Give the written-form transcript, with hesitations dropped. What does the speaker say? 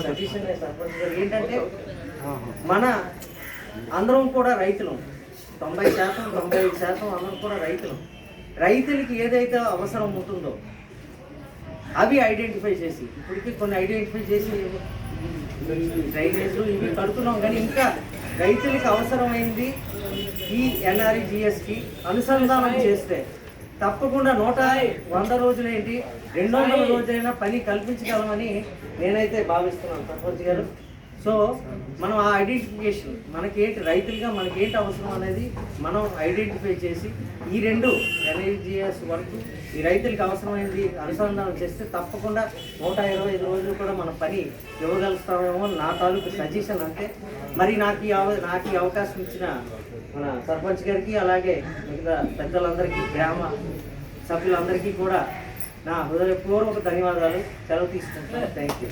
Suggestion sarpanch గారు ఏంటంటే మన అందరం కూడా రైతులం, 90% 95% అందరం కూడా రైతులం. రైతులకి ఏదైతే అవసరం ఉంటుందో అవి ఐడెంటిఫై చేసి, ఇప్పటికీ కొన్ని ఐడెంటిఫై చేసి డ్రైనేజ్లు ఇవి కడుతున్నాం, కానీ ఇంకా రైతులకి అవసరమైంది ఈ ఎన్ఆర్ఈజిఎస్కి అనుసంధానం చేస్తే తప్పకుండా 100 రోజులేంటి 200 రోజులైనా పని కల్పించగలమని నేనైతే భావిస్తున్నాను సర్పంచ్ గారు. సో మనం ఆ ఐడెంటిఫికేషన్ మనకేంటి రైతులుగా మనకేంటి అవసరం అనేది మనం ఐడెంటిఫై చేసి ఈ 2 ఎన్ఆర్ఈజిఎస్ వరకు ఈ రైతులకు అవసరమైనది అనుసంధానం చేస్తే తప్పకుండా 125 రోజులు కూడా మన పని ఇవ్వగలుగుతామేమో నా తాలూకు సజెషన్. అంటే మరి నాకు ఈ అవకాశం ఇచ్చిన మన సర్పంచ్ గారికి, అలాగే మిగతా పెద్దలందరికీ, గ్రామ సభ్యులందరికీ కూడా నా హృదయపూర్వక ధన్యవాదాలు. సెలవు తీసుకుంటాను. Thank you.